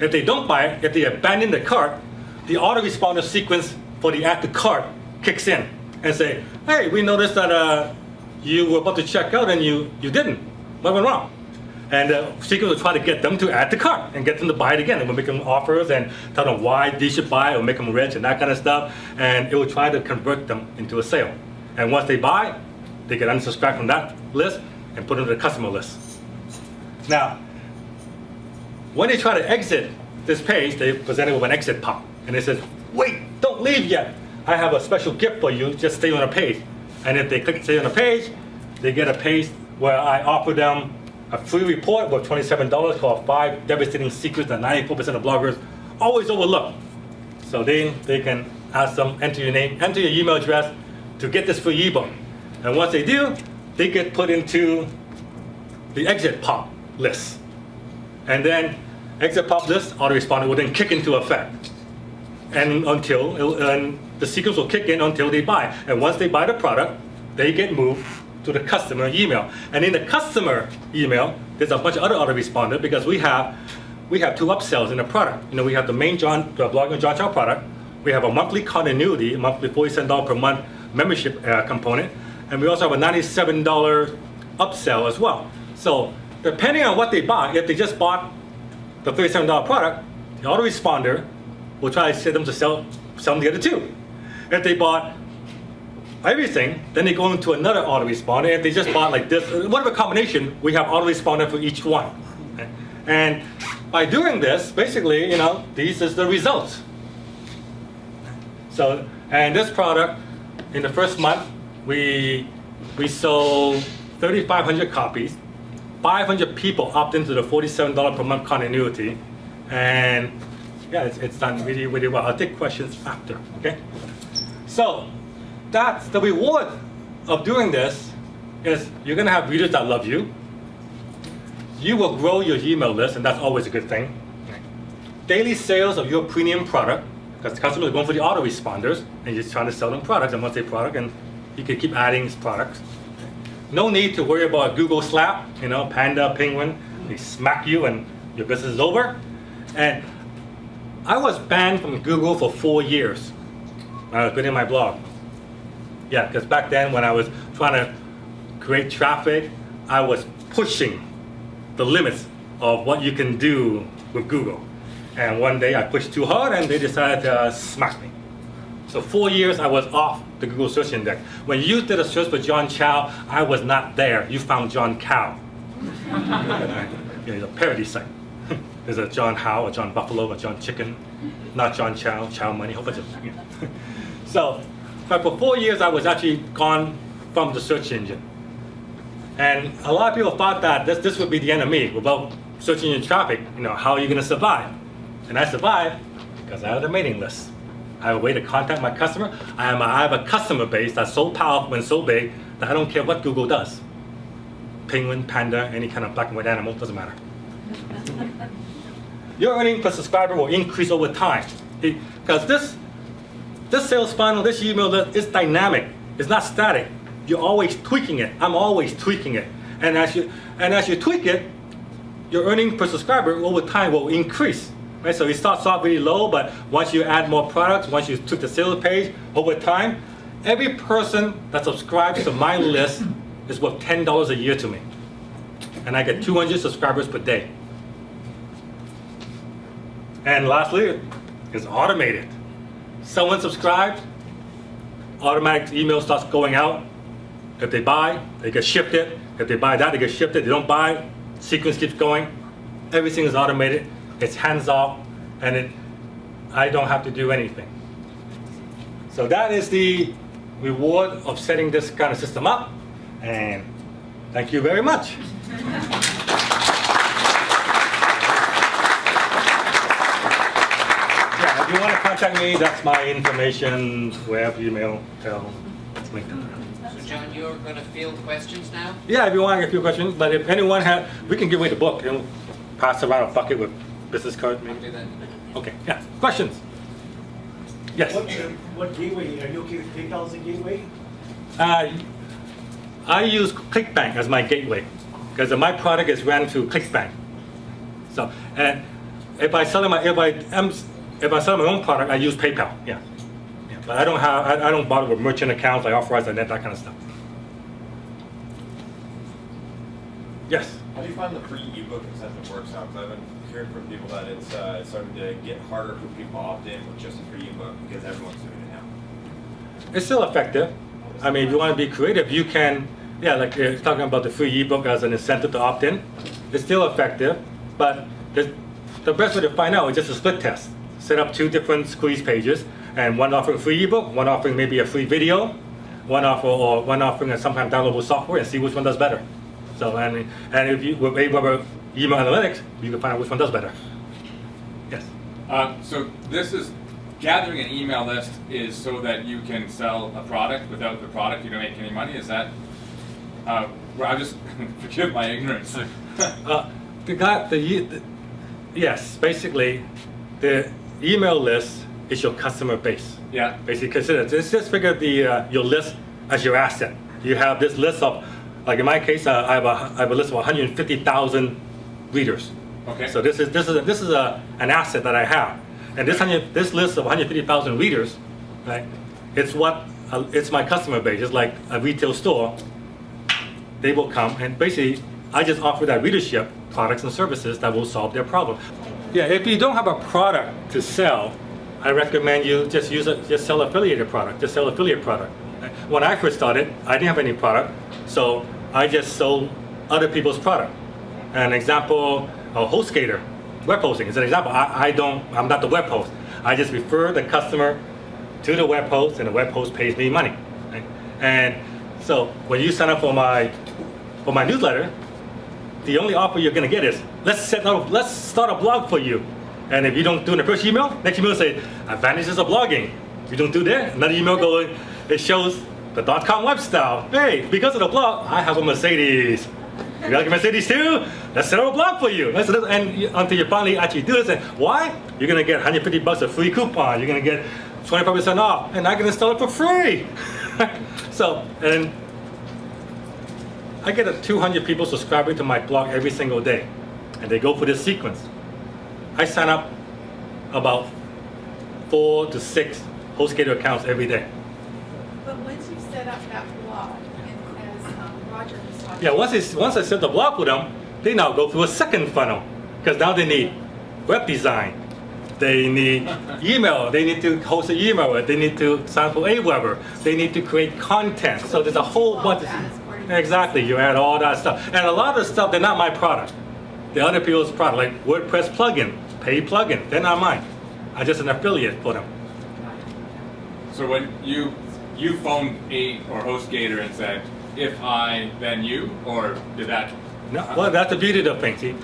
If they don't buy it, if they abandon the cart, the autoresponder sequence for the add to cart kicks in and say, hey, we noticed that you were about to check out and you didn't. What went wrong? And the sequence will try to get them to add to cart and get them to buy it again. And we'll make them offers and tell them why they should buy or make them rich and that kind of stuff. And it will try to convert them into a sale. And once they buy, they get unsubscribed from that list and put into the customer list. Now, when they try to exit this page, they present it with an exit pop. And they say, wait, don't leave yet. I have a special gift for you, just stay on the page. And if they click stay on the page, they get a page where I offer them a free report worth $27 called 5 Devastating Secrets that 94% of bloggers always overlook. So they can ask them, enter your name, enter your email address to get this free ebook. And once they do, they get put into the exit pop list. And then exit pop list autoresponder will then kick into effect. And the sequence will kick in until they buy. And once they buy the product, they get moved to the customer email. And in the customer email, there's a bunch of other autoresponder because we have two upsells in the product. We have the main the Blog and John Chow product. We have a monthly continuity, a monthly $47 per month membership component. And we also have a $97 upsell as well. So depending on what they buy, if they just bought the $37 product, the autoresponder will try to get them to sell them the other two. If they bought everything, then they go into another autoresponder. If they just bought like this, whatever combination, we have autoresponder for each one. Okay? And by doing this, basically, these is the results. So, and this product, in the first month, we sold 3,500 copies. 500 people opt into the $47 per month continuity, and yeah, it's done really, really well. I'll take questions after, okay? So that's the reward of doing this is you're gonna have readers that love you. You will grow your email list, and that's always a good thing. Daily sales of your premium product, because customers are going for the autoresponders, and you're just trying to sell them products, and once they product, and you can keep adding products. No need to worry about Google slap, Panda, Penguin, they smack you and your business is over. And I was banned from Google for 4 years when I was building my blog. Yeah, because back then when I was trying to create traffic, I was pushing the limits of what you can do with Google. And one day I pushed too hard and they decided to smack me. So 4 years I was off the Google search index. When you did a search for John Chow, I was not there. You found John Cow. It's a parody site. There's a John How, a John Buffalo, a John Chicken, not John Chow, Chow Money, a whole bunch of So, but for 4 years I was actually gone from the search engine. And a lot of people thought that this would be the end of me. Without search engine traffic, how are you going to survive? And I survived because I had a mailing list. I have a way to contact my customer. I have a customer base that's so powerful and so big that I don't care what Google does. Penguin, panda, any kind of black and white animal, doesn't matter. Your earning per subscriber will increase over time. Because this sales funnel, this email list is dynamic. It's not static. You're always tweaking it. I'm always tweaking it. And as you tweak it, your earning per subscriber over time will increase. Right? So it starts off really low, but once you add more products, once you took the sales page, over time, every person that subscribes to my list is worth $10 a year to me. And I get 200 subscribers per day. And lastly, it's automated. Someone subscribes, automatic email starts going out. If they buy, they get shifted. If they buy that, they get shifted. They don't buy, sequence keeps going. Everything is automated. It's hands off, and I don't have to do anything. So that is the reward of setting this kind of system up. And thank you very much. Yeah, if you want to contact me, that's my information, web, email, tel, LinkedIn. So John, you're going to field questions now? Yeah, if you want to get a few questions, but if anyone has, we can give away the book. Pass around a bucket with business card, I'll maybe. do that. Okay, yeah, questions? Yes. What gateway? Are you okay with PayPal as a gateway? I use ClickBank as my gateway because my product is ran through ClickBank. So, and if I sell my own product, I use PayPal. Yeah, but I don't bother with merchant accounts, I authorize that kind of stuff. Yes. How do you find the free ebook incentive works out? Because I've been hearing from people that it's starting to get harder for people to opt in with just a free ebook because everyone's doing it now. It's still effective. I mean, if you want to be creative, you can, like you're talking about the free ebook as an incentive to opt in. It's still effective, but the best way to find out is just a split test. Set up 2 different squeeze pages, and one offering a free ebook, one offering maybe a free video, one offering a sometimes downloadable software, and see which one does better. So, and if you, with Aweber email analytics, you can find out which one does better. Yes? So this is gathering an email list is so that you can sell a product. Without the product, you don't make any money. Is that? Well, I just forgive my ignorance. Yes, basically, the email list is your customer base. Yeah. Basically, consider just figure your list as your asset. You have this list of, like in my case, I have a list of 150,000 readers. Okay. So this is an asset that I have, and this list of 150,000 readers, right? It's my customer base. It's like a retail store. They will come, and basically, I just offer that readership products and services that will solve their problem. Yeah, if you don't have a product to sell, I recommend you just sell affiliated product. Just sell affiliate product. When I first started, I didn't have any product, so I just sold other people's product. An example, a HostGator, web hosting is an example. I'm not the web host. I just refer the customer to the web host, and the web host pays me money. Right? And so when you sign up for my newsletter, the only offer you're going to get is let's start a blog for you. And if you don't do it in the first email, next email will say advantages of blogging. If you don't do that, another email going, it shows the .com lifestyle. Hey, because of the blog, I have a Mercedes. You like a Mercedes too? Let's set up a blog for you. And until you finally actually do this, and why? You're gonna get $150 a free coupon. You're gonna get 25% off, and I can install it for free. So, and I get 200 people subscribing to my blog every single day, and they go for this sequence. I sign up about 4 to 6 HostGator accounts every day. But once you set up that blog, and as Roger was talking Yeah, once I set the blog with them, they now go through a second funnel, because now they need web design, they need email, they need to host an email, they need to sign up for Aweber, they need to create content. So there's a whole bunch of, exactly, you add all that stuff. And a lot of stuff, they're not my product. They're other people's product, like WordPress plugin, paid plugin, they're not mine. I'm just an affiliate for them. So when you phoned or HostGator and said, if I, then you, or did that? No, well, that's the beauty of the thing. See,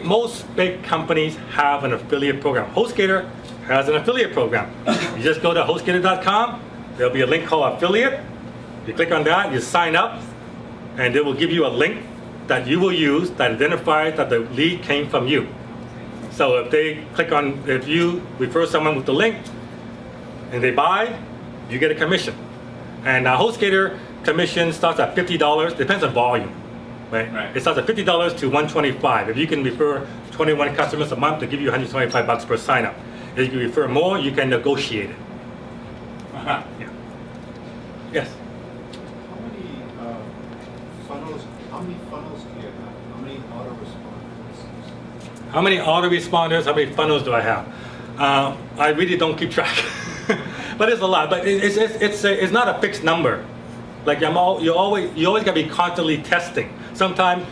most big companies have an affiliate program. HostGator has an affiliate program. You just go to HostGator.com. There'll be a link called affiliate. You click on that, you sign up, and they will give you a link that you will use that identifies that the lead came from you. So if you refer someone with the link and they buy, you get a commission. And HostGator commission starts at $50, depends on volume. Right? It starts at $50 to $125. If you can refer 21 customers a month, they give you $125 per sign up. If you can refer more, you can negotiate it. Uh-huh. Yeah. Yes. How many funnels do you have? How many autoresponders? How many autoresponders, how many funnels do I have? I really don't keep track. But it's a lot. But it's not a fixed number. Like you always gotta be constantly testing. Sometimes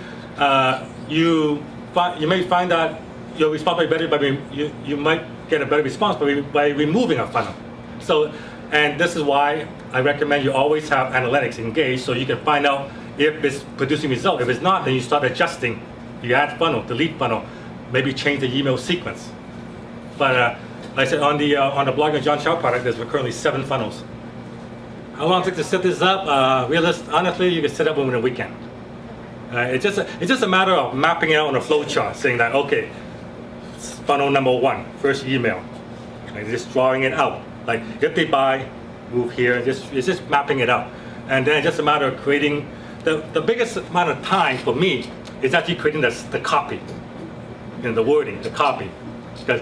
you may find that your response rate better, but you might get a better response by removing a funnel. So, and this is why I recommend you always have analytics engaged, so you can find out if it's producing results. If it's not, then you start adjusting. You add funnel, delete funnel, maybe change the email sequence. But like I said, on the blog of John Chow product, there's currently 7 funnels. How long does it take to set this up? Honestly, you can set up within a weekend. It's just a matter of mapping it out on a flow chart, saying that, okay, funnel number 1, first email. And just drawing it out. Like if they buy, move here, it's just mapping it out. And then it's just a matter of creating, the biggest amount of time for me is actually creating the copy. The wording, the copy. Because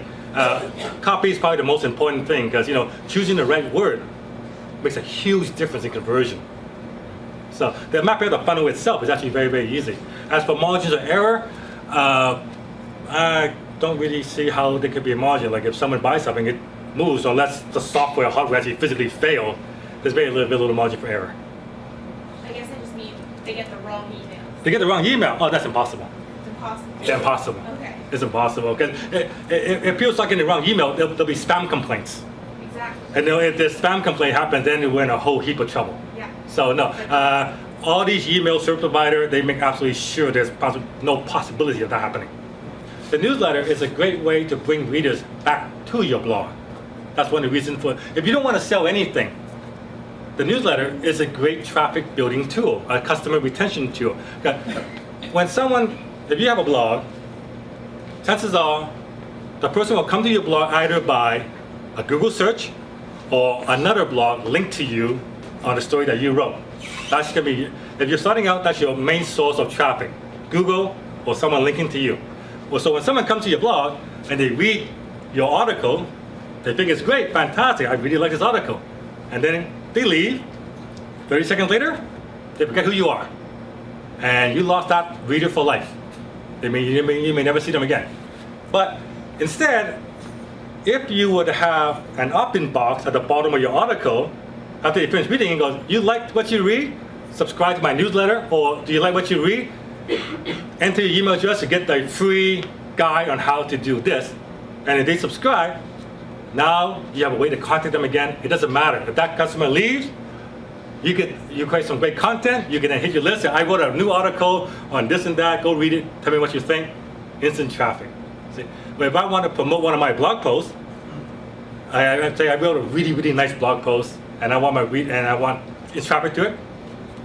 copy is probably the most important thing, because choosing the right word makes a huge difference in conversion. So the mapping of the funnel itself is actually very, very easy. As for margins of error, I don't really see how there could be a margin. Like if someone buys something, it moves unless the software or hardware actually physically fail. There's very little margin for error. I guess I just mean they get the wrong email. They get the wrong email? Oh, that's impossible. It's impossible. It's impossible. Okay. It's impossible. Because if people start getting the wrong email, there'll be spam complaints. Exactly. And if the spam complaint happens, then we're in a whole heap of trouble. Yeah. So no, all these email service providers, they make absolutely sure there's no possibility of that happening. the newsletter is a great way to bring readers back to your blog. That's one of the reasons for, if you don't want to sell anything, the newsletter is a great traffic building tool, a customer retention tool. When someone, if you have a blog, chances are the person will come to your blog either by a Google search or another blog linked to you on the story that you wrote. That's gonna be, if you're starting out, that's your main source of traffic, Google or someone linking to you. Well, so when someone comes to your blog and they read your article, they think it's great, fantastic, I really like this article. And then they leave, 30 seconds later, they forget who you are. And you lost that reader for life. You may never see them again. But instead, if you would have an opt-in box at the bottom of your article, after you finish reading, it goes, you like what you read? Subscribe to my newsletter, or do you like what you read? Enter your email address to get the free guide on how to do this. And if they subscribe, now you have a way to contact them again. It doesn't matter. If that customer leaves, you create some great content, you can then hit your list, say, I wrote a new article on this and that, go read it, tell me what you think. Instant traffic. See? But if I want to promote one of my blog posts, I say I wrote a really, really nice blog post and I want its traffic to it.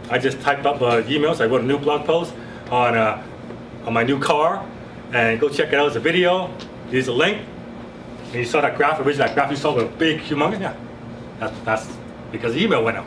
I just type up emails. I wrote a new blog post on my new car, and go check it out as a video. Here's a link. And you saw that graph, originally that graph you saw was big, humongous. Yeah, that's because the email went out.